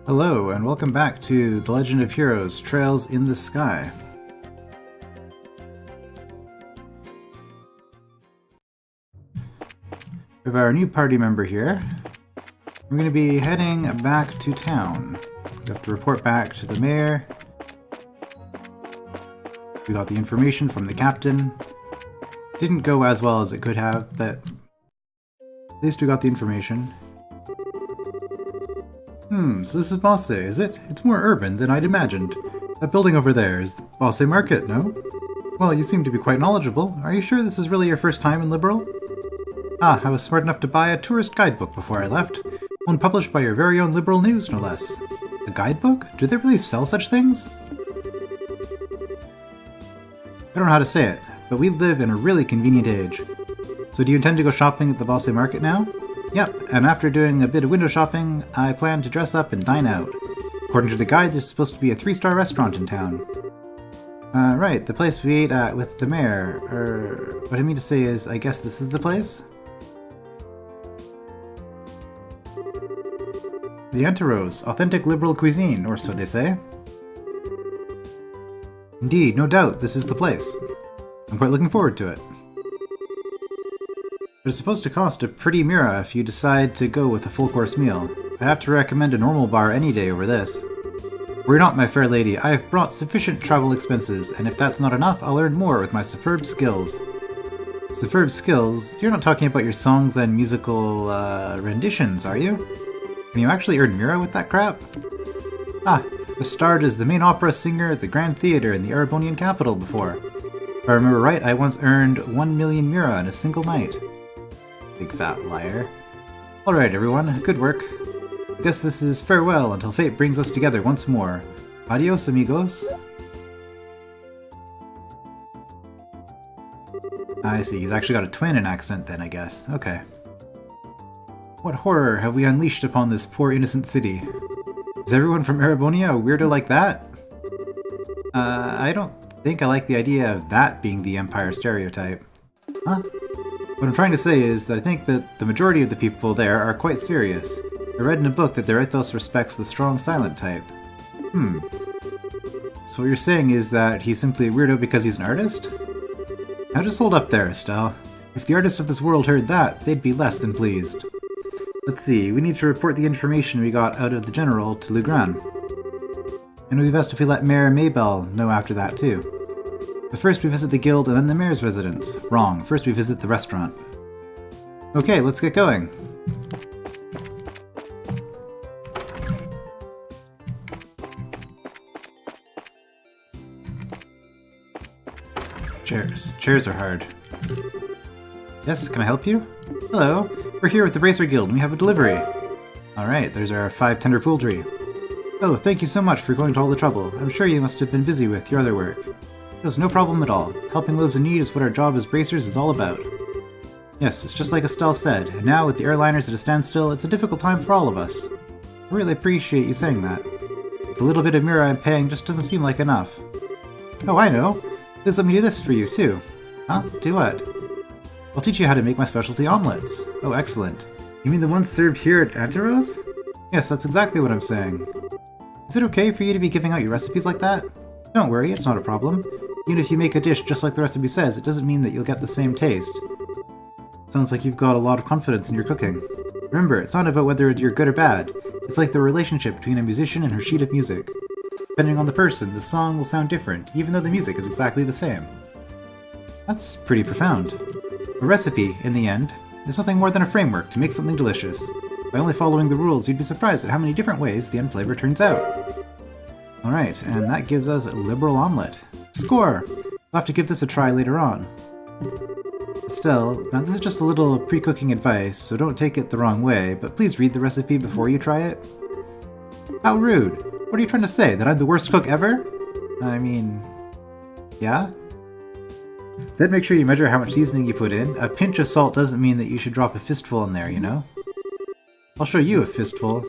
Hello, and welcome back to The Legend of Heroes: Trails in the Sky. We have our new party member here. We're going to be heading back to town. We have to report back to the mayor. We got the information from the captain. Didn't go as well as it could have, but at least we got the information. So this is Bosse, is it? It's more urban than I'd imagined. That building over there is the Bosse Market, no? Well, you seem to be quite knowledgeable. Are you sure this is really your first time in Liberal? Ah, I was smart enough to buy a tourist guidebook before I left. One published by your very own Liberal News, no less. A guidebook? Do they really sell such things? I don't know how to say it, but we live in a really convenient age. So do you intend to go shopping at the Bosse Market now? Yep, and after doing a bit of window shopping, I plan to dress up and dine out. According to the guide, there's supposed to be a 3-star restaurant in town. Right, the place we ate at with the mayor. What I mean to say is, I guess this is the place? The Anterose, authentic liberal cuisine, or so they say. Indeed, no doubt, this is the place. I'm quite looking forward to it. But it's supposed to cost a pretty mira if you decide to go with a full-course meal. I'd have to recommend a normal bar any day over this. Worry not, my fair lady, I have brought sufficient travel expenses, and if that's not enough, I'll earn more with my superb skills. Superb skills? You're not talking about your songs and musical, renditions, are you? Can you actually earn mira with that crap? Ah, I starred as the main opera singer at the Grand Theatre in the Erebonian capital before. If I remember right, I once earned 1 million mira in a single night. Big fat liar. Alright everyone, good work. Guess this is farewell until fate brings us together once more. Adios amigos. I see, he's actually got a twin accent then, I guess. Okay. What horror have we unleashed upon this poor innocent city? Is everyone from Erebonia a weirdo like that? I don't think I like the idea of that being the Empire stereotype. Huh? What I'm trying to say is that I think that the majority of the people there are quite serious. I read in a book that their ethos respects the strong silent type. So what you're saying is that he's simply a weirdo because he's an artist? Now just hold up there, Estelle. If the artists of this world heard that, they'd be less than pleased. Let's see, we need to report the information we got out of the General to Legrand. And it would be best if we let Mayor Maybell know after that too. But first we visit the guild and then the mayor's residence. Wrong, first we visit the restaurant. Okay, let's get going. Chairs. Chairs are hard. Yes, can I help you? Hello, we're here with the Bracer Guild and we have a delivery. Alright, there's our 5 tender poultry. Oh, thank you so much for going to all the trouble. I'm sure you must have been busy with your other work. It was no problem at all. Helping those in need is what our job as bracers is all about. Yes, it's just like Estelle said, and now with the airliners at a standstill, it's a difficult time for all of us. I really appreciate you saying that. The little bit of mira I'm paying just doesn't seem like enough. Oh, I know! Please let me do this for you, too. Huh? Do what? I'll teach you how to make my specialty omelets. Oh, excellent. You mean the ones served here at Anterose? Yes, that's exactly what I'm saying. Is it okay for you to be giving out your recipes like that? Don't worry, it's not a problem. Even if you make a dish just like the recipe says, it doesn't mean that you'll get the same taste. Sounds like you've got a lot of confidence in your cooking. Remember, it's not about whether you're good or bad. It's like the relationship between a musician and her sheet of music. Depending on the person, the song will sound different, even though the music is exactly the same. That's pretty profound. A recipe, in the end, is nothing more than a framework to make something delicious. By only following the rules, you'd be surprised at how many different ways the end flavor turns out. Alright, and that gives us a liberal omelet. Score! We'll have to give this a try later on. Still, now this is just a little pre-cooking advice, so don't take it the wrong way, but please read the recipe before you try it. How rude! What are you trying to say, that I'm the worst cook ever? I mean... yeah? Then make sure you measure how much seasoning you put in. A pinch of salt doesn't mean that you should drop a fistful in there, you know? I'll show you a fistful.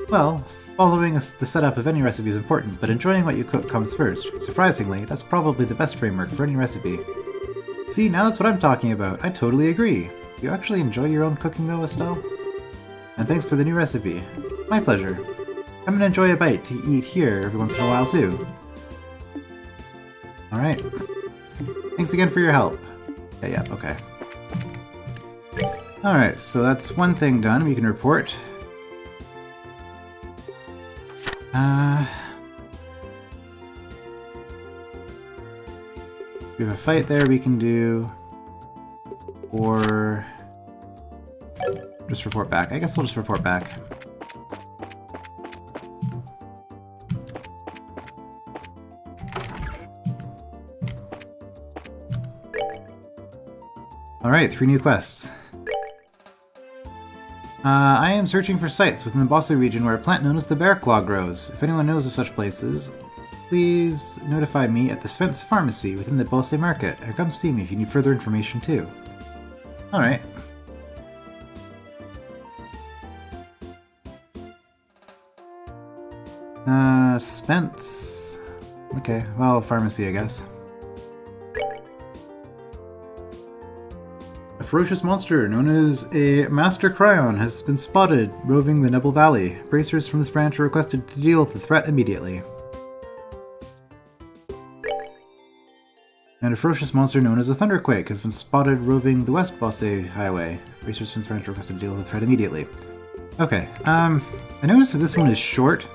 Well, following the setup of any recipe is important, but enjoying what you cook comes first. Surprisingly, that's probably the best framework for any recipe. See, now that's what I'm talking about. I totally agree. Do you actually enjoy your own cooking though, Estelle? And thanks for the new recipe. My pleasure. I'm gonna enjoy a bite to eat here every once in a while too. Alright. Thanks again for your help. Yeah, okay. Alright, so that's one thing done. We can report. We have a fight there we can do. Or just report back. I guess we'll just report back. Alright, 3 new quests. I am searching for sites within the Bosse region where a plant known as the bear claw grows. If anyone knows of such places, please notify me at the Spence Pharmacy within the Bosse Market, or come see me if you need further information too. Alright. Spence. Okay, well, pharmacy, I guess. A ferocious monster known as a Master Cryon has been spotted roving the Nebel Valley. Bracers from this branch are requested to deal with the threat immediately. And a ferocious monster known as a Thunderquake has been spotted roving the West Bosse Highway. Bracers from this branch are requested to deal with the threat immediately. Okay, I noticed that this one is short.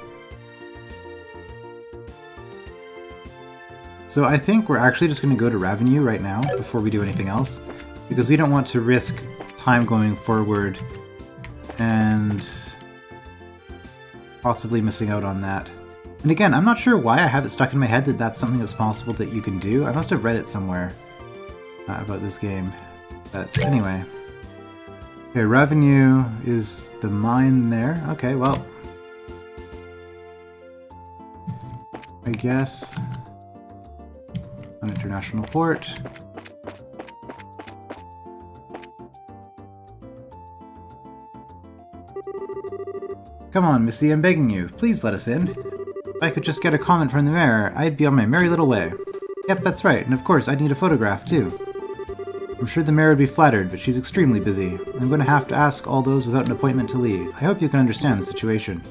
So I think we're actually just going to go to Ravenue right now before we do anything else, because we don't want to risk time going forward and possibly missing out on that. And again, I'm not sure why I have it stuck in my head that that's something that's possible that you can do. I must have read it somewhere about this game. But anyway. Okay, Ravenue is the mine there. Okay, well. I guess. An international port. Come on, Missy, I'm begging you. Please let us in. If I could just get a comment from the mayor, I'd be on my merry little way. Yep, that's right, and of course, I'd need a photograph, too. I'm sure the mayor would be flattered, but she's extremely busy. I'm going to have to ask all those without an appointment to leave. I hope you can understand the situation.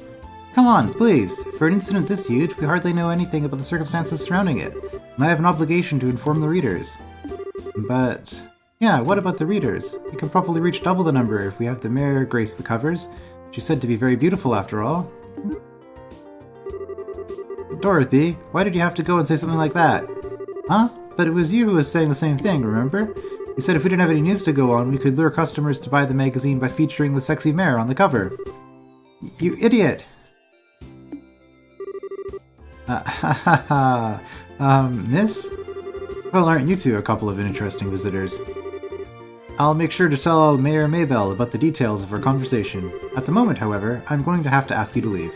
Come on, please. For an incident this huge, we hardly know anything about the circumstances surrounding it, and I have an obligation to inform the readers. But... yeah, what about the readers? We can probably reach double the number if we have the mayor grace the covers. She's said to be very beautiful, after all. Dorothy, why did you have to go and say something like that? Huh? But it was you who was saying the same thing, remember? You said if we didn't have any news to go on, we could lure customers to buy the magazine by featuring the sexy mayor on the cover. You idiot! Miss? Well, aren't you two a couple of interesting visitors? I'll make sure to tell Mayor Maybell about the details of our conversation. At the moment, however, I'm going to have to ask you to leave.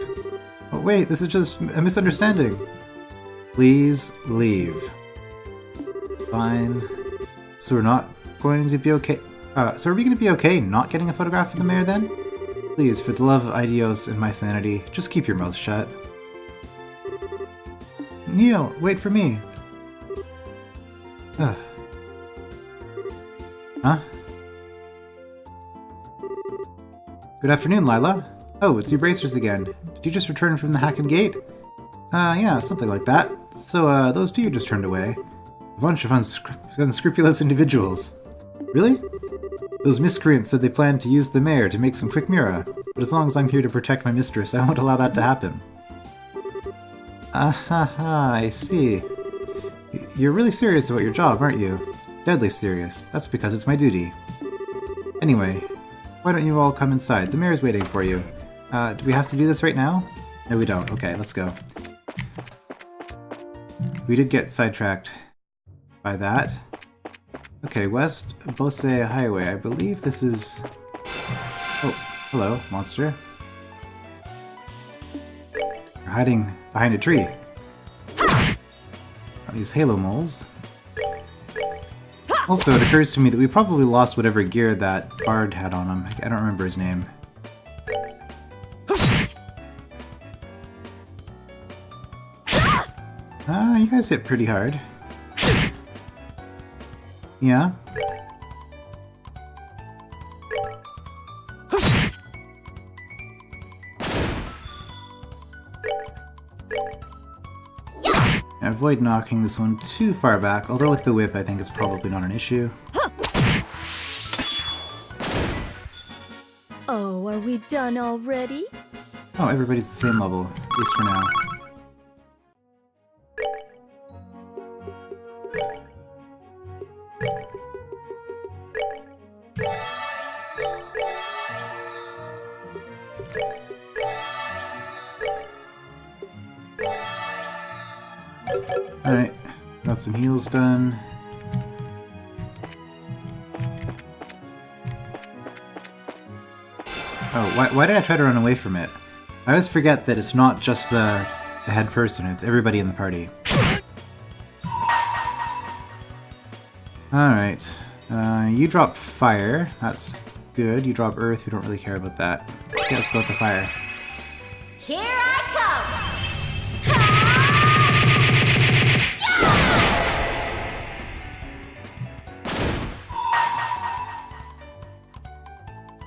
Oh, wait, this is just a misunderstanding. Please leave. Fine. So we're not going to be okay... so are we going to be okay not getting a photograph of the mayor then? Please, for the love of Idios and my sanity, just keep your mouth shut. Neil, wait for me. Ugh. Huh? Good afternoon, Lila. Oh, it's you bracers again. Did you just return from the Hacken Gate? Yeah, something like that. So, those two you just turned away. A bunch of unscrupulous individuals. Really? Those miscreants said they planned to use the mayor to make some quick mirror, but as long as I'm here to protect my mistress, I won't allow that to happen. I see. You're really serious about your job, aren't you? Deadly serious. That's because it's my duty. Anyway, why don't you all come inside? The mayor's waiting for you. Do we have to do this right now? No, we don't. Okay, let's go. We did get sidetracked by that. Okay, West Bosse Highway. I believe this is... oh, hello, monster. You're hiding behind a tree. These halo moles. Also, it occurs to me that we probably lost whatever gear that bard had on him. I don't remember his name. You guys hit pretty hard. Yeah? avoid knocking this one too far back, although with the whip I think it's probably not an issue. Oh, are we done already? Oh, everybody's the same level, at least for now. Alright, got some heals done. Oh, why did I try to run away from it? I always forget that it's not just the head person, it's everybody in the party. Alright, you drop fire, that's good. You drop earth, we don't really care about that. Okay, let's go with the fire. Here I come!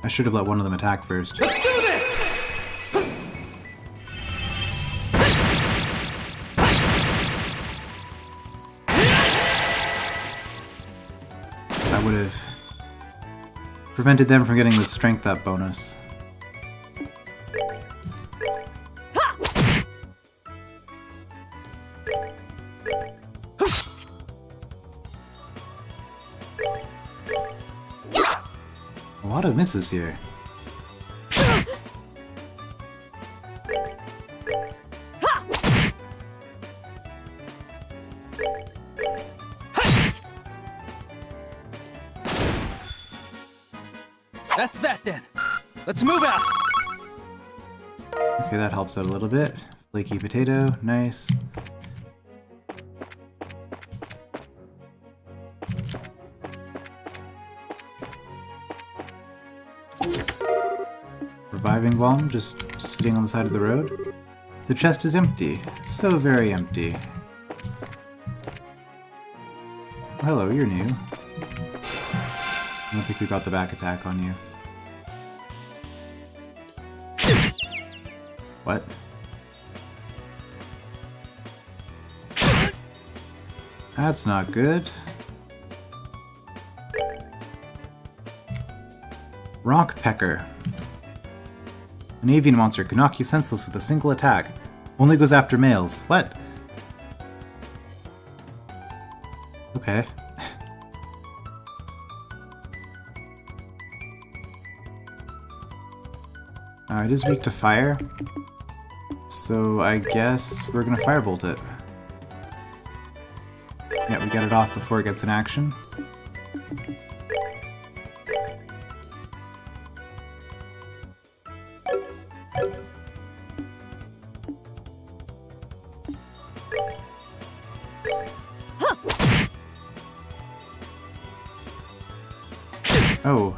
I should have let one of them attack first. Let's do this! That would have prevented them from getting the strength up bonus. A lot of misses here. That's that then. Let's move out. Okay, that helps out a little bit. Flaky potato, nice. Reviving bomb, just sitting on the side of the road. The chest is empty. So very empty. Oh, hello, you're new. I don't think we got the back attack on you. What? That's not good. Rock Pecker. An avian monster can knock you senseless with a single attack. Only goes after males. What? Okay. It is weak to fire, so I guess we're gonna firebolt it. Yeah, we get it off before it gets in action. Oh.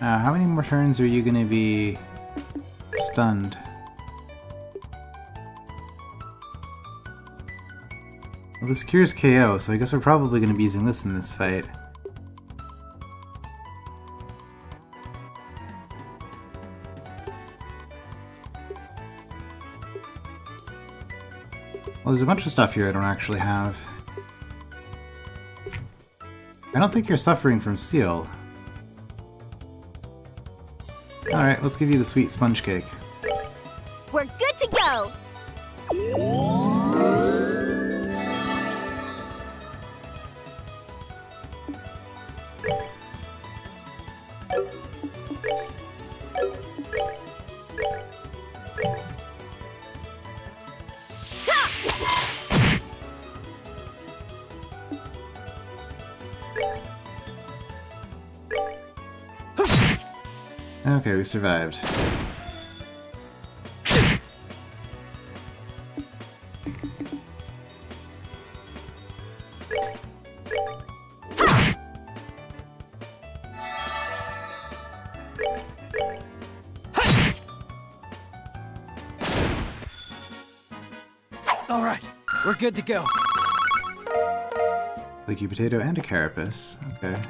How many more turns are you gonna be stunned? Well, this cures KO, so I guess we're probably gonna be using this in this fight. Well, there's a bunch of stuff here I don't actually have. I don't think you're suffering from steel. Alright, let's give you the sweet sponge cake. We're good to go! Okay, we survived. All right, we're good to go. Flaky potato and a carapace. Okay.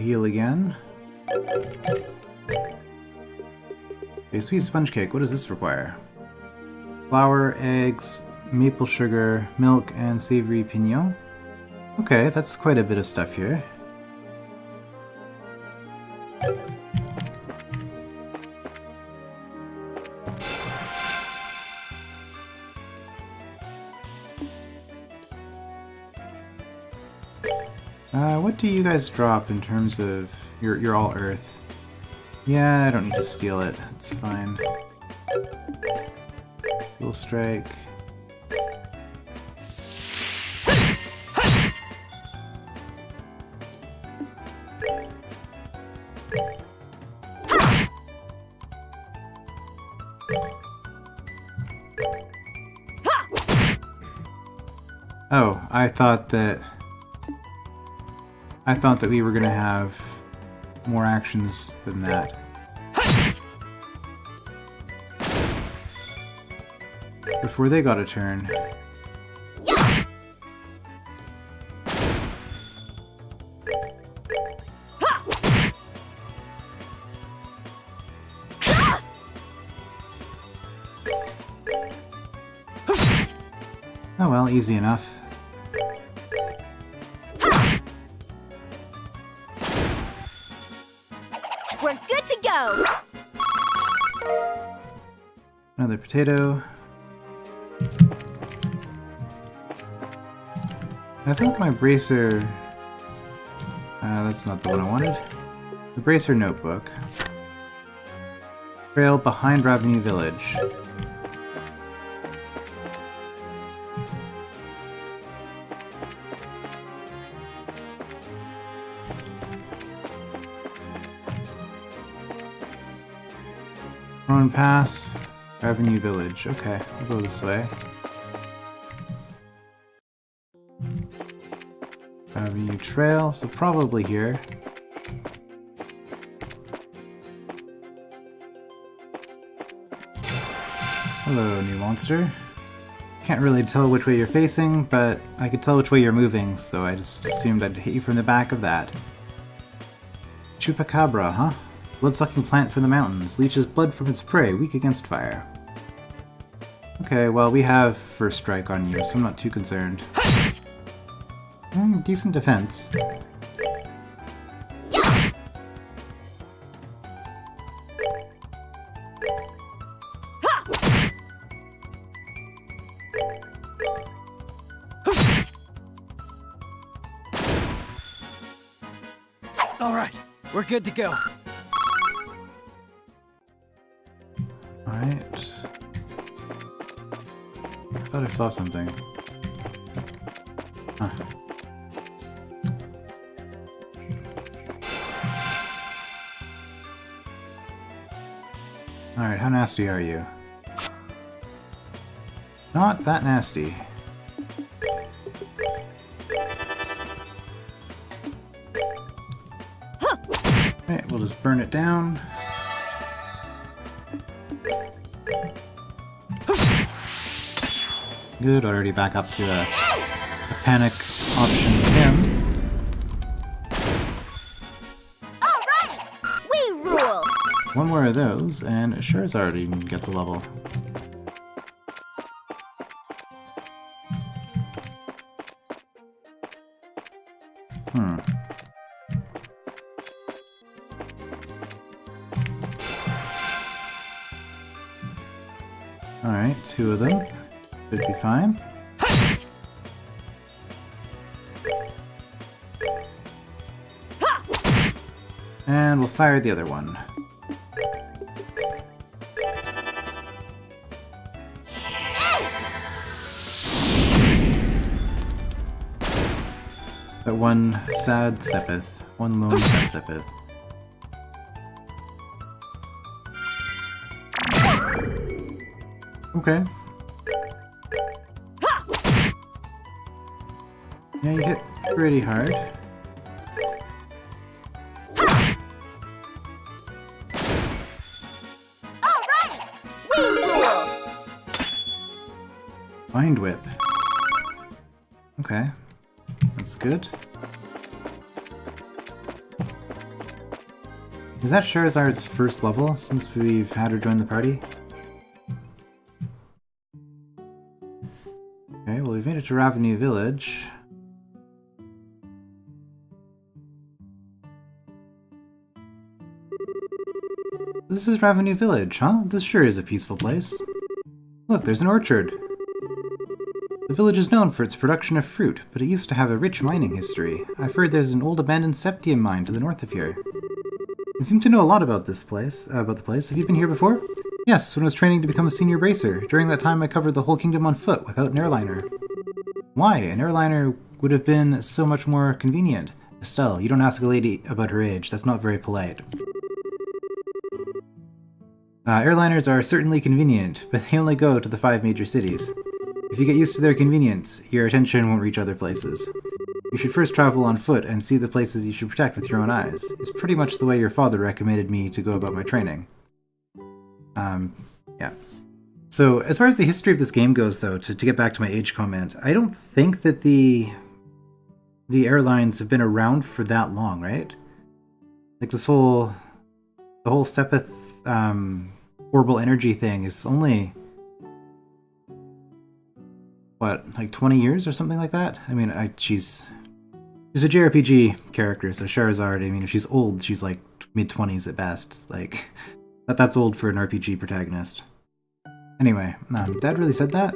heal again. A sweet sponge cake, what does this require? Flour, eggs, maple sugar, milk, and savory pignon. Okay, that's quite a bit of stuff here. What do you guys drop in terms of... You're all earth. Yeah, I don't need to steal it. It's fine. Full strike. Oh, I thought that we were gonna have more actions than that. Before they got a turn. Oh well, easy enough. We're good to go. Another potato. I feel like my bracer... that's not the one I wanted. The bracer notebook. Trail behind Ravenue Village. Roan Pass, Ravenue Village. Okay, we'll go this way. Avenue Trail, so probably here. Hello, new monster. Can't really tell which way you're facing, but I could tell which way you're moving, so I just assumed I'd hit you from the back of that. Chupacabra, huh? Blood-sucking plant from the mountains. Leeches blood from its prey, weak against fire. Okay, well, we have first strike on you, so I'm not too concerned. Decent defense. All right, we're good to go. Alright. I thought I saw something. Huh. Alright, how nasty are you? Not that nasty. Alright, we'll just burn it down. Good, already back up to a panic option with him. Alright! We rule! One more of those, and Charizard even gets a level. Alright, two of them. Should be fine. And we'll fire the other one. But one sad Sepith. One lone sad Sepith. Okay. Yeah, you hit pretty hard. Alright! We rule! Mind Whip. Okay. That's good. Is that Charizard's first level since we've had her join the party? Okay, well we've made it to Ravenue Village. This is Ravenue Village, huh? This sure is a peaceful place. Look, there's an orchard. The village is known for its production of fruit, but it used to have a rich mining history. I've heard there's an old abandoned septium mine to the north of here. You seem to know a lot about this place. Have you been here before? Yes, when I was training to become a senior racer. During that time I covered the whole kingdom on foot without an airliner. Why? An airliner would have been so much more convenient. Estelle, you don't ask a lady about her age. That's not very polite. Airliners are certainly convenient, but they only go to the 5 major cities. If you get used to their convenience, your attention won't reach other places. You should first travel on foot and see the places you should protect with your own eyes. It's pretty much the way your father recommended me to go about my training. Yeah. So, as far as the history of this game goes, though, to get back to my age comment, I don't think that the airlines have been around for that long, right? Like the whole Sepith, orbital energy thing is only, what, like 20 years or something like that? I mean, she's a JRPG character, so Charizard, I mean, if she's old, she's like mid-20s at best. Like, that's old for an RPG protagonist. Anyway, Dad really said that?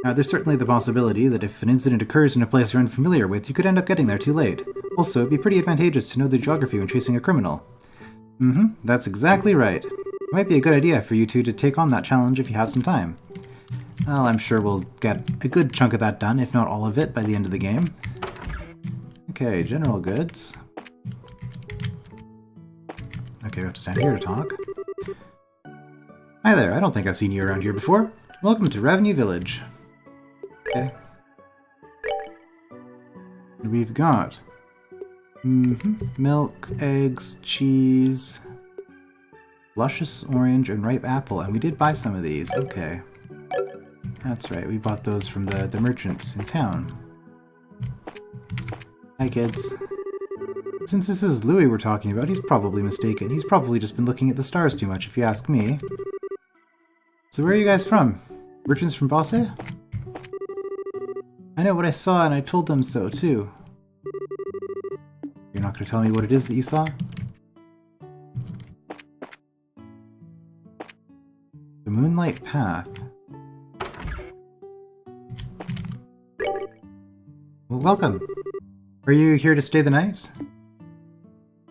There's certainly the possibility that if an incident occurs in a place you're unfamiliar with, you could end up getting there too late. Also, it'd be pretty advantageous to know the geography when chasing a criminal. That's exactly right. It might be a good idea for you two to take on that challenge if you have some time. Well, I'm sure we'll get a good chunk of that done, if not all of it, by the end of the game. Okay, general goods. Okay, we have to stand here to talk. Hi there, I don't think I've seen you around here before. Welcome to Ravenue Village. Okay. What we've got? Milk, eggs, cheese, luscious orange, and ripe apple. And we did buy some of these. Okay. That's right, we bought those from the merchants in town. Hi, kids. Since this is Louis we're talking about, he's probably mistaken. He's probably just been looking at the stars too much, if you ask me. So where are you guys from? Merchants from Bosse? I know what I saw, and I told them so, too. You're not going to tell me what it is that you saw? The Moonlight Path. Well, welcome. Are you here to stay the night?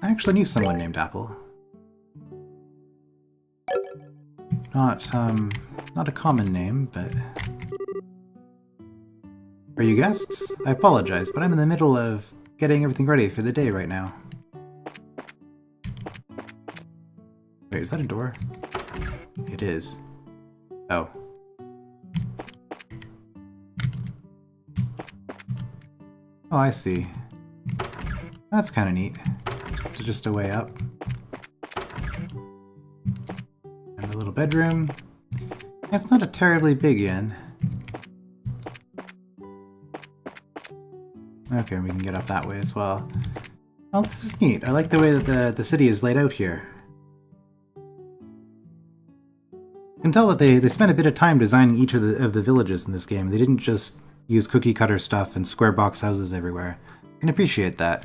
I actually knew someone named Apple. Not a common name, but... Are you guests? I apologize, but I'm in the middle of getting everything ready for the day right now. Wait, is that a door? It is. Oh. Oh, I see. That's kind of neat. Just a way up. And a little bedroom. It's not a terribly big inn. Okay, we can get up that way as well. Oh, this is neat. I like the way that the city is laid out here. You can tell that they spent a bit of time designing each of the villages in this game. They didn't just use cookie cutter stuff and square box houses everywhere. I can appreciate that.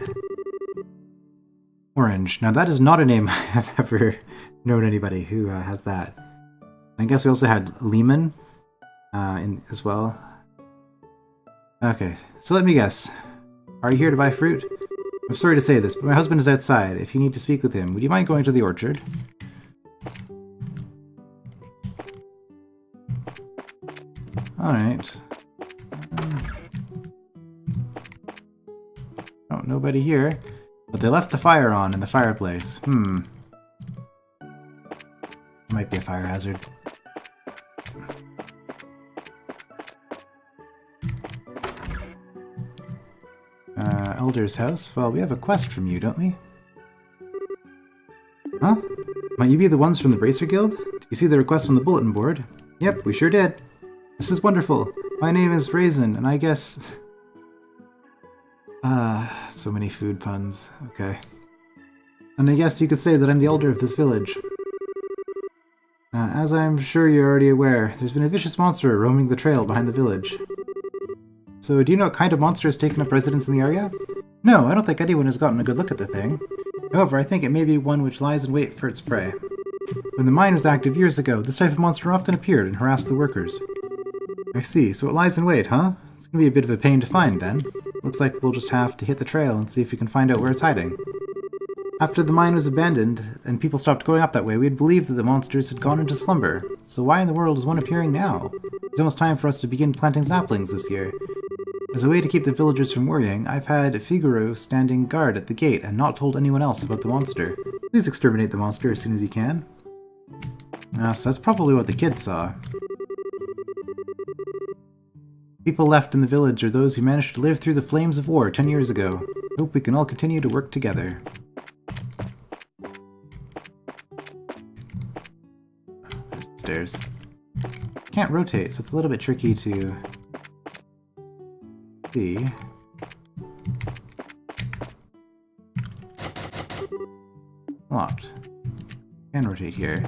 Orange. Now that is not a name I've ever known anybody who has that. I guess we also had Lehman as well. Okay, so let me guess. Are you here to buy fruit? I'm sorry to say this, but my husband is outside. If you need to speak with him, would you mind going to the orchard? Alright. Oh, nobody here. But they left the fire on in the fireplace. Might be a fire hazard. Elder's house? Well, we have a quest from you, don't we? Huh? Might you be the ones from the Bracer Guild? Did you see the request on the bulletin board? Yep, we sure did. This is wonderful. My name is Raisin, and I guess... so many food puns. Okay. And I guess you could say that I'm the elder of this village. As I'm sure you're already aware, there's been a vicious monster roaming the trail behind the village. So, do you know what kind of monster has taken up residence in the area? No, I don't think anyone has gotten a good look at the thing. However, I think it may be one which lies in wait for its prey. When the mine was active years ago, this type of monster often appeared and harassed the workers. I see, so it lies in wait, huh? It's gonna be a bit of a pain to find, then. Looks like we'll just have to hit the trail and see if we can find out where it's hiding. After the mine was abandoned, and people stopped going up that way, we had believed that the monsters had gone into slumber. So why in the world is one appearing now? It's almost time for us to begin planting saplings this year. As a way to keep the villagers from worrying, I've had Figaro standing guard at the gate and not told anyone else about the monster. Please exterminate the monster as soon as you can. So that's probably what the kid saw. People left in the village are those who managed to live through the flames of war 10 years ago. Hope we can all continue to work together. There's the stairs. Can't rotate, so it's a little bit tricky to see. Locked. Can rotate here.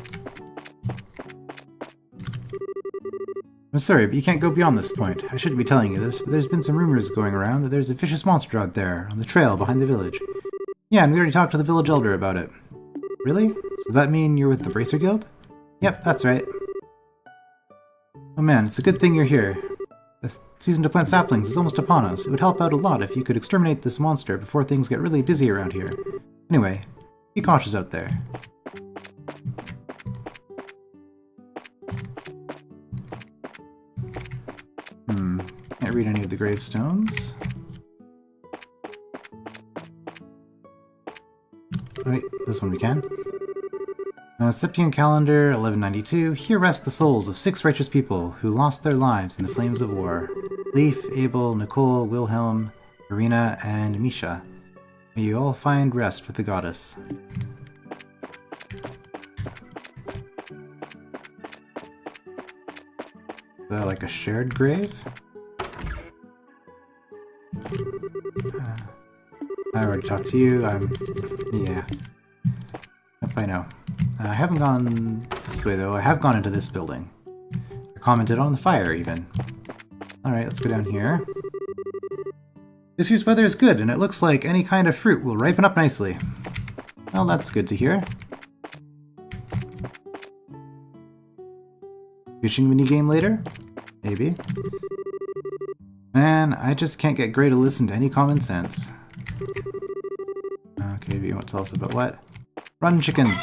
I'm sorry, but you can't go beyond this point. I shouldn't be telling you this, but there's been some rumors going around that there's a vicious monster out there, on the trail behind the village. Yeah, and we already talked to the village elder about it. Really? So does that mean you're with the Bracer Guild? Yep, that's right. Oh man, it's a good thing you're here. The season to plant saplings is almost upon us. It would help out a lot if you could exterminate this monster before things get really busy around here. Anyway, be cautious out there. Can't read any of the gravestones. Wait, this one we can. Septian calendar, 1192. Here rest the souls of 6 righteous people who lost their lives in the flames of war. Leif, Abel, Nicole, Wilhelm, Irina, and Misha. May you all find rest with the goddess. Is that like a shared grave? I already talked to you. Yeah. Yep, I know. I haven't gone this way, though. I have gone into this building. I commented on the fire, even. Alright, let's go down here. This year's weather is good, and it looks like any kind of fruit will ripen up nicely. Well, that's good to hear. Fishing minigame later? Maybe. Man, I just can't get Gray to listen to any common sense. Okay, do you want to tell us about what? Run, chickens!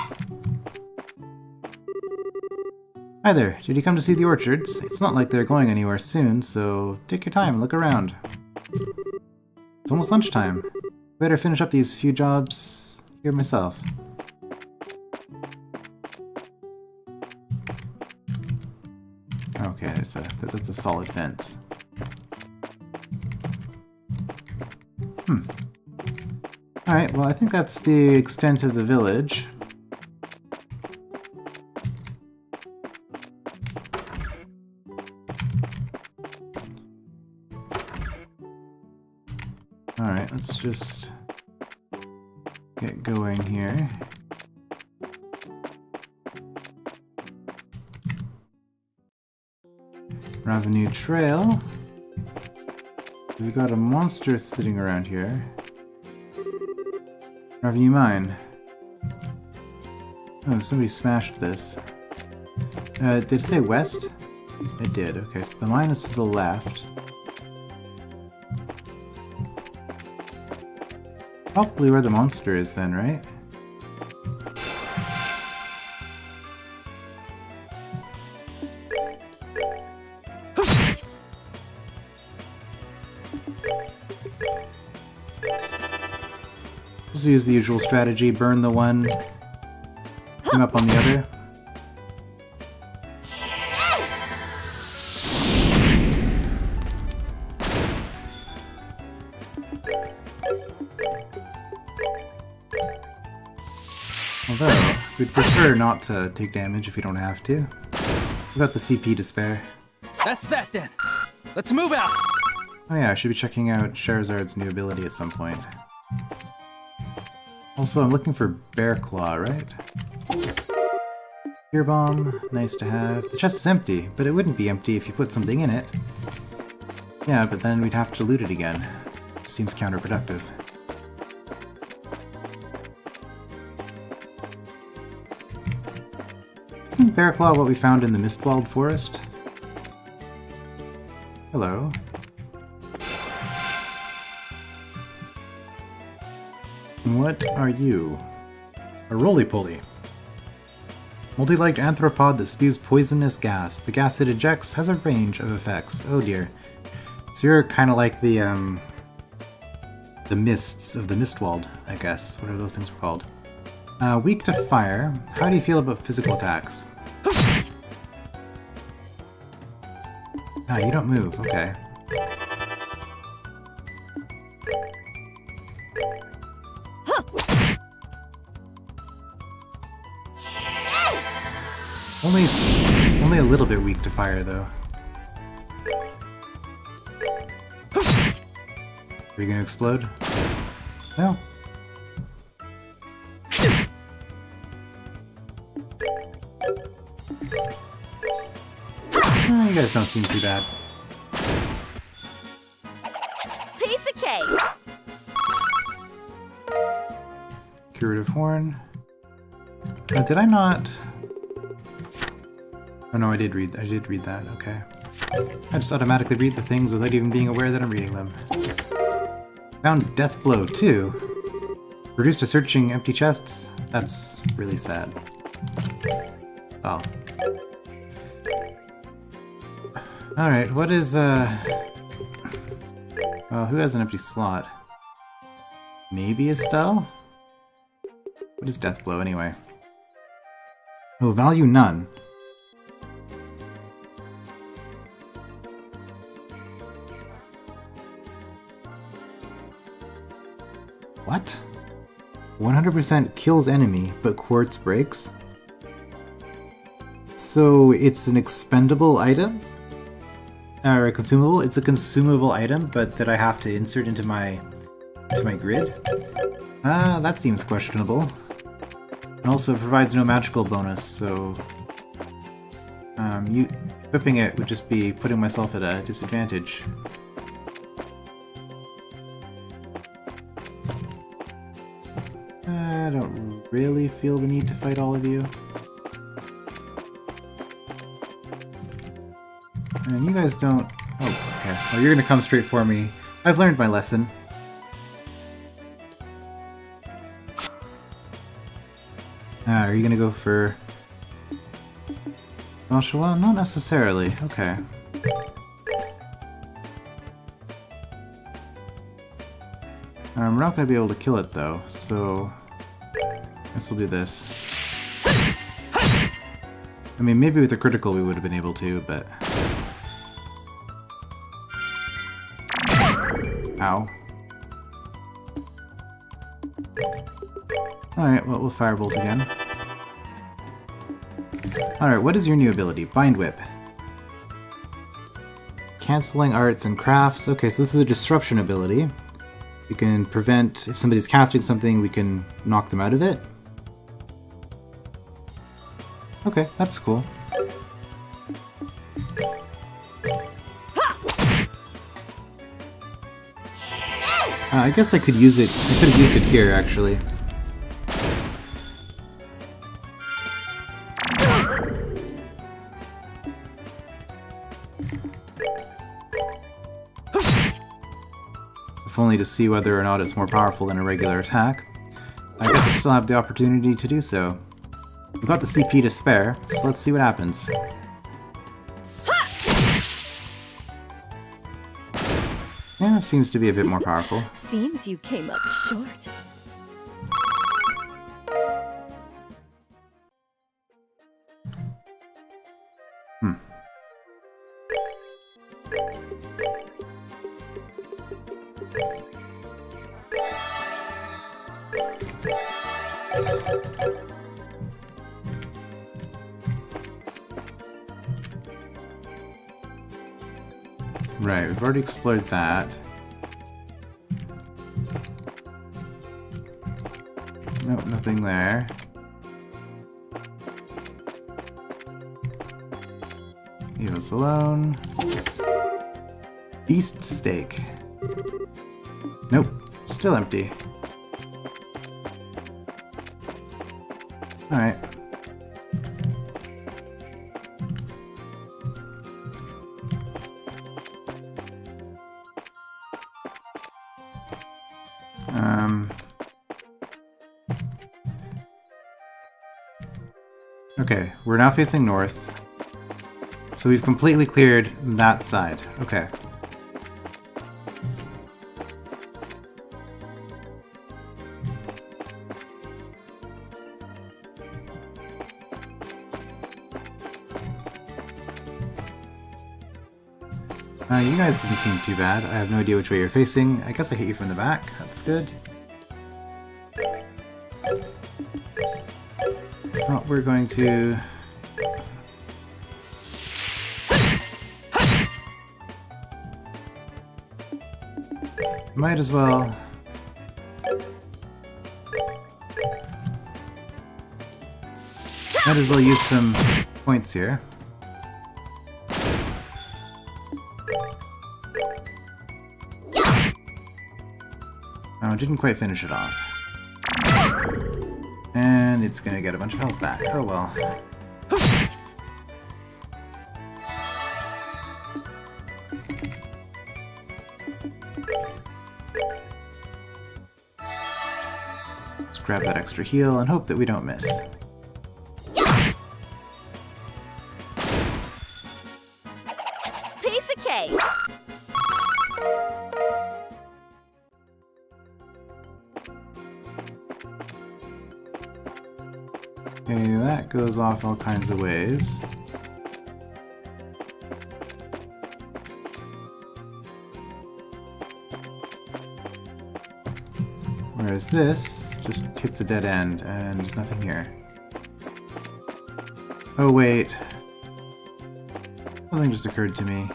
Hi there, did you come to see the orchards? It's not like they're going anywhere soon, so take your time and look around. It's almost lunchtime. Better finish up these few jobs here myself. Okay, that's a solid fence. Alright, well I think that's the extent of the village. Alright, let's just get going here. Revenue Trail. We've got a monster sitting around here. Revenue Mine. Oh, somebody smashed this. Did it say west? It did. Okay, so the mine is to the left. Probably where the monster is then, right? Just use the usual strategy, burn the one, team up on the other. Although, we'd prefer not to take damage if we don't have to. We've got the CP to spare. That's that then. Let's move out. Oh yeah, I should be checking out Charizard's new ability at some point. Also, I'm looking for Bear Claw, right? Fear Bomb, nice to have. The chest is empty, but it wouldn't be empty if you put something in it. Yeah, but then we'd have to loot it again. Seems counterproductive. Isn't Bear Claw what we found in the Mistwald Forest? Hello. What are you? A roly-poly. Multi-legged arthropod that spews poisonous gas. The gas it ejects has a range of effects. Oh dear. So you're kind of like the mists of the Mistwald, I guess. What are those things called? Weak to fire. How do you feel about physical attacks? Ah, you don't move. Okay. Only a little bit weak to fire, though. Are you gonna explode? No. You guys don't seem too bad. Piece of cake. Curative Horn. Did I not? Oh no, I did read that, okay. I just automatically read the things without even being aware that I'm reading them. Found Death Blow too. Reduced to searching empty chests? That's really sad. Oh. Alright, what is, well, who has an empty slot? Maybe Estelle? What is Death Blow anyway? Oh, value none. What? 100% kills enemy, but quartz breaks? So it's an expendable item? Or a consumable? It's a consumable item, but that I have to insert into my grid? That seems questionable. And also it provides no magical bonus, so equipping it would just be putting myself at a disadvantage. I don't really feel the need to fight all of you. And you guys don't... Oh, okay. Well, you're gonna come straight for me. I've learned my lesson. Are you gonna go for... Well, not necessarily. Okay. We're not gonna be able to kill it though, so... I guess we'll do this. I mean, maybe with a critical we would have been able to, but... Ow. Alright, well, we'll firebolt again. Alright, what is your new ability? Bind Whip. Canceling arts and crafts. Okay, so this is a disruption ability. We can prevent, if somebody's casting something, we can knock them out of it. Okay, that's cool. I guess I could use it. I could have used it here, actually. If only to see whether or not it's more powerful than a regular attack. I guess I still have the opportunity to do so. We've got the CP to spare, so let's see what happens. Yeah, seems to be a bit more powerful. Seems you came up short. Right, we've already explored that. Nope, nothing there. Leave us alone. Beast steak. Nope, still empty. Alright. Okay, we're now facing north. So we've completely cleared that side. Okay. You guys didn't seem too bad. I have no idea which way you're facing. I guess I hit you from the back. That's good. Well, we're going to... Might as well... Might as well use some points here. Oh, didn't quite finish it off. And it's gonna get a bunch of health back. Oh well. Let's grab that extra heal and hope that we don't miss. Piece of cake. Okay, that goes off all kinds of ways. Whereas this just hits a dead end and there's nothing here. Oh wait. Something just occurred to me.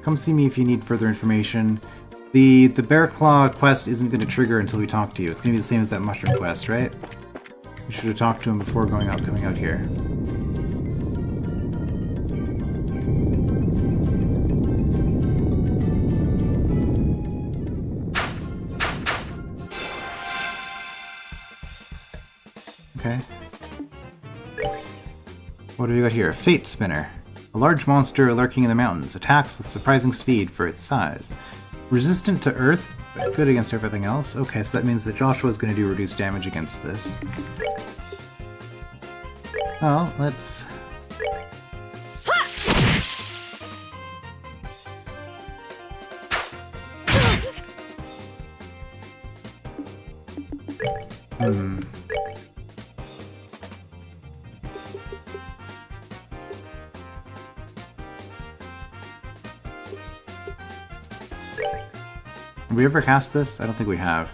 Come see me if you need further information. The Bear Claw quest isn't going to trigger until we talk to you. It's going to be the same as that mushroom quest, right? We should have talked to him before coming out here. Okay. What do we got here? Fate Spinner. A large monster lurking in the mountains, attacks with surprising speed for its size. Resistant to earth, but good against everything else. Okay, so that means that Joshua's going to do reduced damage against this. Well, let's... Have we ever cast this? I don't think we have.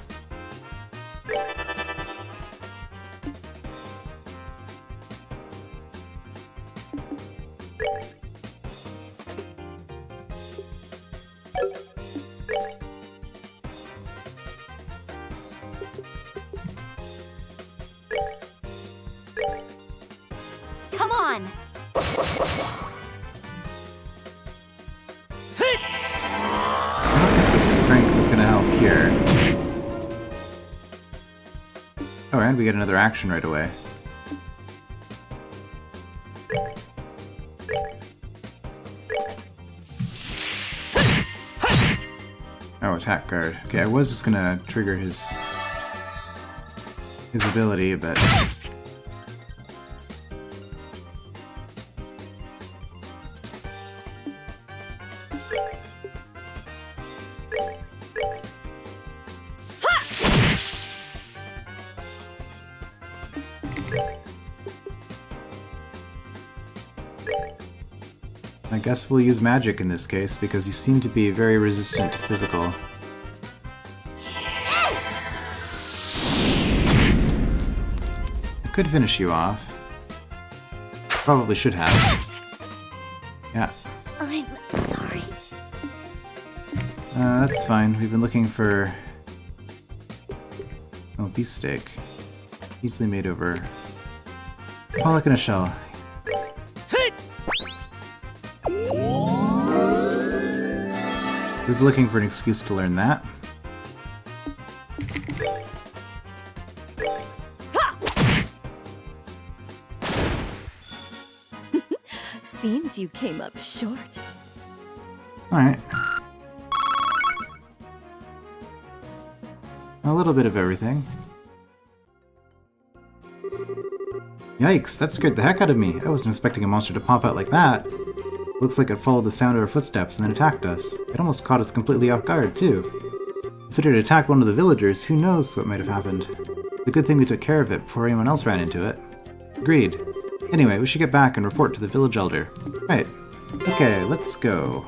Come on. Strength is going to help here. Oh, and we get another action right away. Oh, attack guard. Okay, I was just going to trigger his ability, but... I guess we'll use magic in this case, because you seem to be very resistant to physical. I could finish you off. Probably should have. Yeah. I That's fine. We've been looking for... Oh, beefsteak. Easily made over. Pollock in a shell. We've been looking for an excuse to learn that. Seems you came up short. Alright. A little bit of everything. Yikes, that scared the heck out of me. I wasn't expecting a monster to pop out like that. Looks like it followed the sound of our footsteps and then attacked us. It almost caught us completely off guard, too. If it had attacked one of the villagers, who knows what might have happened. The good thing we took care of it before anyone else ran into it. Agreed. Anyway, we should get back and report to the village elder. Right. Okay, let's go.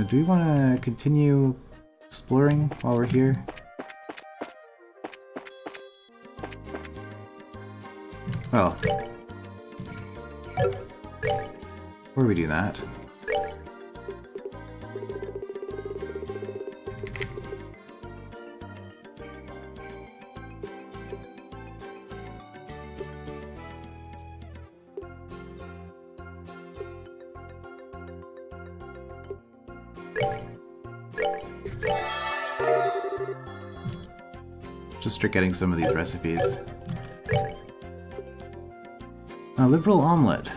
Do we want to continue exploring while we're here? Well, before we do that, just start getting some of these recipes. A liberal omelet.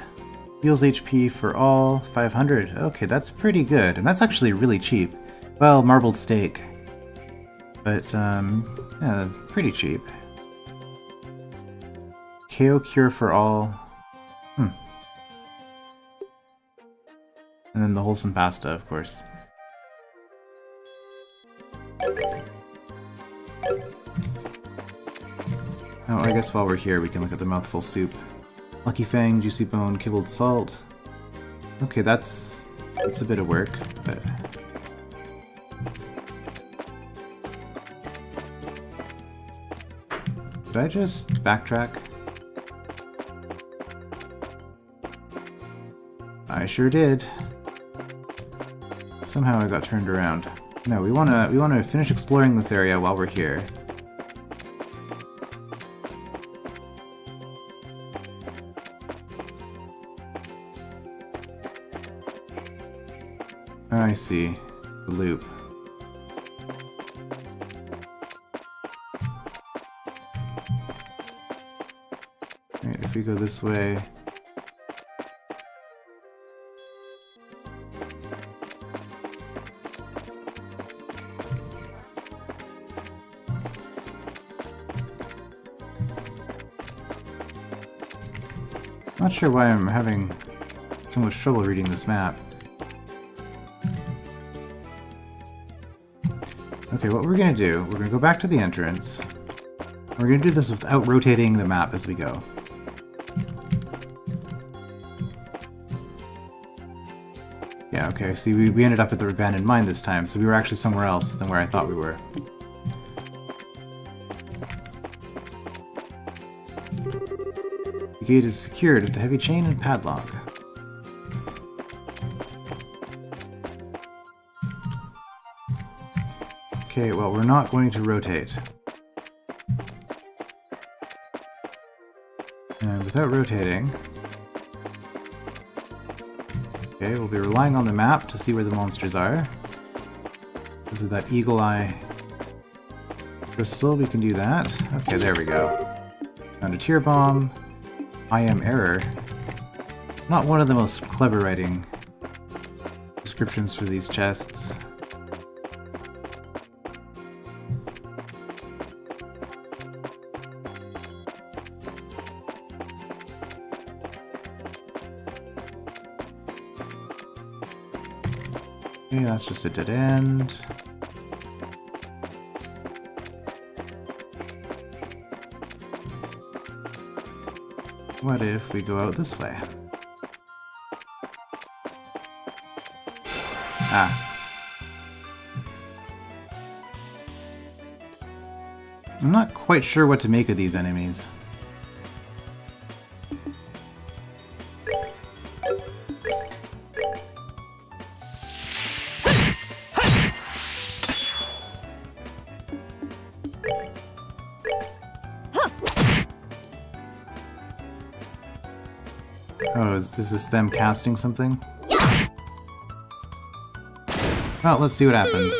Heals HP for all, 500. Okay, that's pretty good. And that's actually really cheap. Well, marbled steak. But, yeah, pretty cheap. KO cure for all. And then the wholesome pasta, of course. Oh, I guess while we're here we can look at the mouthful soup. Lucky Fang, Juicy Bone, Kibbled Salt. Okay, that's a bit of work, but... Did I just backtrack? I sure did. Somehow I got turned around. No, we wanna finish exploring this area while we're here. I see. The loop. Right, if we go this way... Not sure why I'm having so much trouble reading this map. Okay, what we're gonna do, we're gonna go back to the entrance. We're gonna do this without rotating the map as we go. Yeah, okay, see, we ended up at the abandoned mine this time, so we were actually somewhere else than where I thought we were. The gate is secured with a heavy chain and padlock. Okay, well, we're not going to rotate. And without rotating... Okay, we'll be relying on the map to see where the monsters are. Because of that eagle eye crystal, we can do that. Okay, there we go. Found a tear bomb. I am error. Not one of the most clever writing descriptions for these chests. Okay, that's just a dead end. What if we go out this way? Ah. I'm not quite sure what to make of these enemies. is this them casting something? Well, let's see what happens.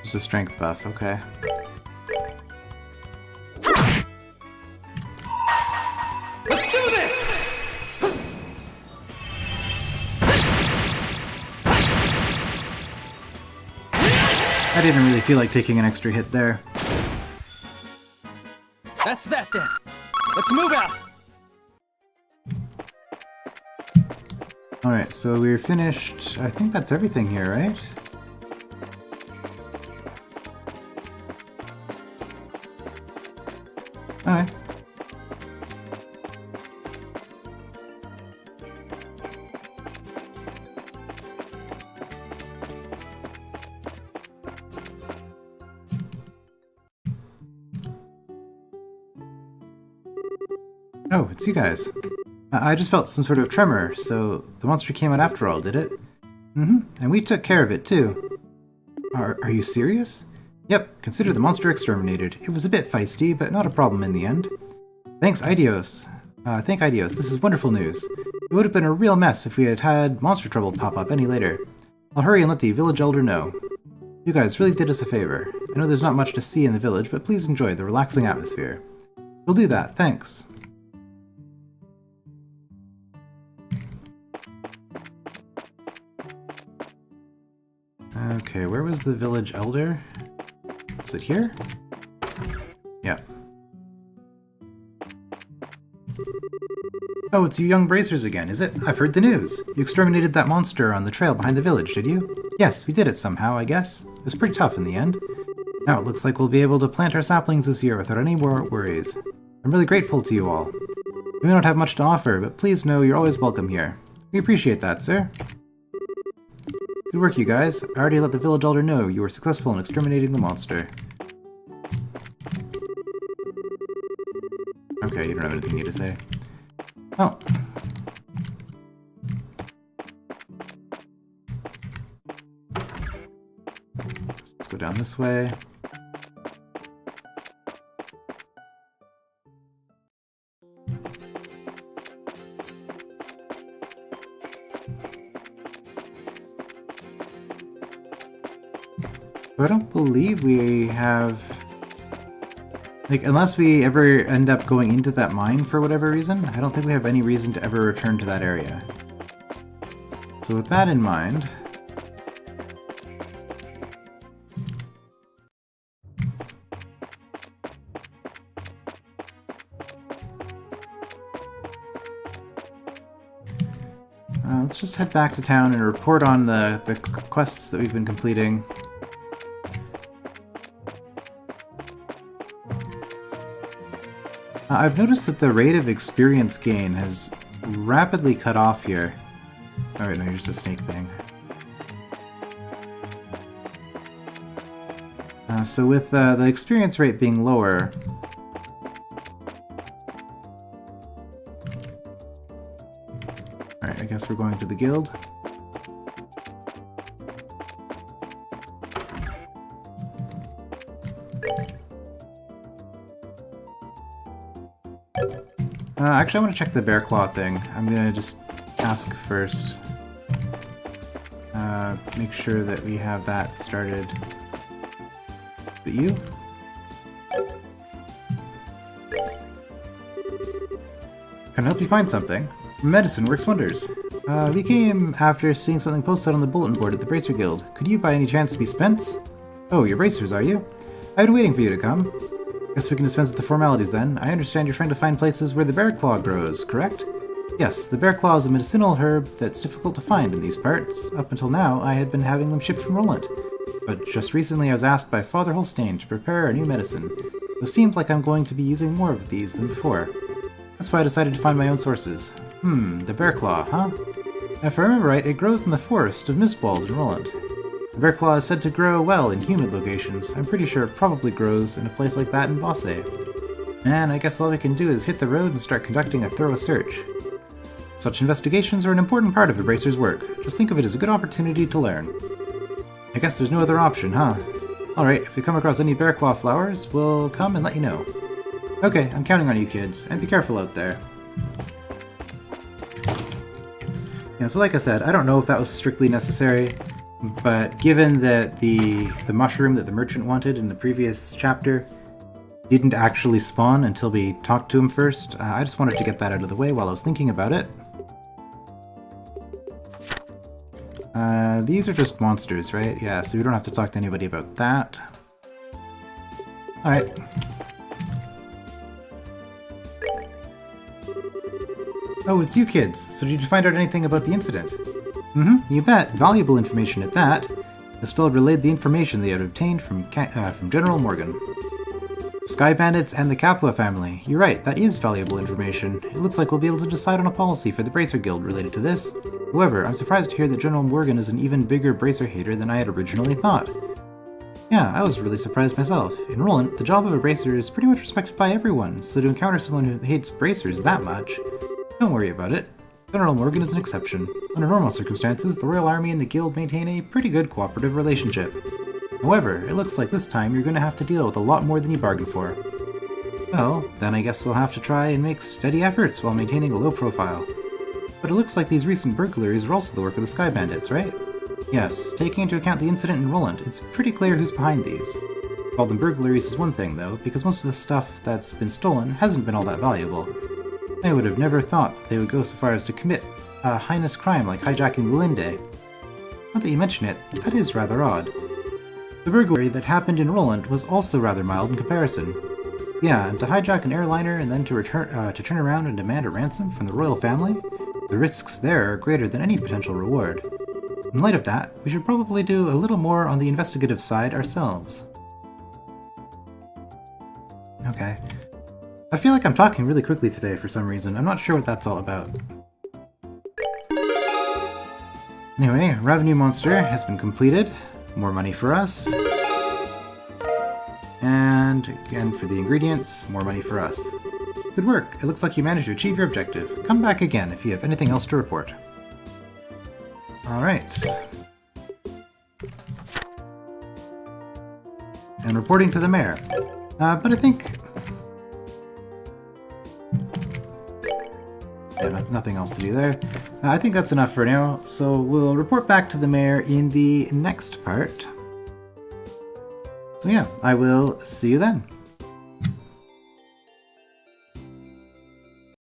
Just a strength buff, okay. Let's do this! I didn't really feel like taking an extra hit there. That's that then. Let's move out. Alright, so we're finished. I think that's everything here, right? Alright. Oh, it's you guys. I just felt some sort of tremor, so the monster came out after all, did it? Mm-hmm, and we took care of it, too. Are you serious? Yep, consider the monster exterminated. It was a bit feisty, but not a problem in the end. Thank Ideos. This is wonderful news. It would have been a real mess if we had had monster trouble pop up any later. I'll hurry and let the village elder know. You guys really did us a favor. I know there's not much to see in the village, but please enjoy the relaxing atmosphere. We'll do that, thanks. Okay, where was the village elder? Was it here? Yeah. Oh, it's you young bracers again, is it? I've heard the news. You exterminated that monster on the trail behind the village, did you? Yes, we did it somehow, I guess. It was pretty tough in the end. Now it looks like we'll be able to plant our saplings this year without any more worries. I'm really grateful to you all. We may not have much to offer, but please know you're always welcome here. We appreciate that, sir. Good work, you guys. I already let the village elder know you were successful in exterminating the monster. Okay, you don't have anything new to say. Oh. Let's go down this way. I don't believe we have... Like, unless we ever end up going into that mine for whatever reason, I don't think we have any reason to ever return to that area. So with that in mind... let's just head back to town and report on the quests that we've been completing. I've noticed that the rate of experience gain has rapidly cut off here. Oh wait, no, you're just a snake thing. So with the experience rate being lower... Alright, I guess we're going to the guild. Actually, I want to check the bear claw thing. I'm gonna just ask first. Make sure that we have that started. Is it you? Can I help you find something? Medicine works wonders. We came after seeing something posted on the bulletin board at the Bracer Guild. Could you by any chance be Spence? Oh, you're bracers, are you? I've been waiting for you to come. Guess we can dispense with the formalities then. I understand you're trying to find places where the bear claw grows, correct? Yes, the bear claw is a medicinal herb that's difficult to find in these parts. Up until now, I had been having them shipped from Roland. But just recently I was asked by Father Holstein to prepare a new medicine. It seems like I'm going to be using more of these than before. That's why I decided to find my own sources. The bear claw, huh? If I remember right, it grows in the forest of Mistwald in Roland. The bear claw is said to grow well in humid locations. I'm pretty sure it probably grows in a place like that in Bosse. And I guess all we can do is hit the road and start conducting a thorough search. Such investigations are an important part of a bracer's work. Just think of it as a good opportunity to learn. I guess there's no other option, huh? Alright, if we come across any bear claw flowers, we'll come and let you know. Okay, I'm counting on you kids, and be careful out there. Yeah, so like I said, I don't know if that was strictly necessary, but given that the mushroom that the merchant wanted in the previous chapter didn't actually spawn until we talked to him first, I just wanted to get that out of the way while I was thinking about it. These are just monsters, right? Yeah, so we don't have to talk to anybody about that. Alright. Oh, it's you kids. So did you find out anything about the incident? Mm-hmm, you bet. Valuable information at that. Estelle relayed the information they had obtained from General Morgan. Sky Bandits and the Capua family. You're right, that is valuable information. It looks like we'll be able to decide on a policy for the Bracer Guild related to this. However, I'm surprised to hear that General Morgan is an even bigger Bracer hater than I had originally thought. Yeah, I was really surprised myself. In Roland, the job of a Bracer is pretty much respected by everyone, so to encounter someone who hates Bracers that much, don't worry about it. General Morgan is an exception. Under normal circumstances, the Royal Army and the Guild maintain a pretty good cooperative relationship. However, it looks like this time you're going to have to deal with a lot more than you bargained for. Well, then I guess we'll have to try and make steady efforts while maintaining a low profile. But it looks like these recent burglaries are also the work of the Sky Bandits, right? Yes, taking into account the incident in Roland, it's pretty clear who's behind these. Call them burglaries is one thing, though, because most of the stuff that's been stolen hasn't been all that valuable. I would have never thought they would go so far as to commit a heinous crime like hijacking Linde. Now that you mention it, that is rather odd. The burglary that happened in Roland was also rather mild in comparison. Yeah, and to hijack an airliner and then to turn around and demand a ransom from the royal family? The risks there are greater than any potential reward. In light of that, we should probably do a little more on the investigative side ourselves. Okay. I feel like I'm talking really quickly today for some reason. I'm not sure what that's all about. Anyway, Revenue Monster has been completed. More money for us. And again, for the ingredients, more money for us. Good work. It looks like you managed to achieve your objective. Come back again if you have anything else to report. Alright. And reporting to the mayor. But I think... yeah, nothing else to do there. I think that's enough for now, so we'll report back to the mayor in the next part. So yeah, I will see you then.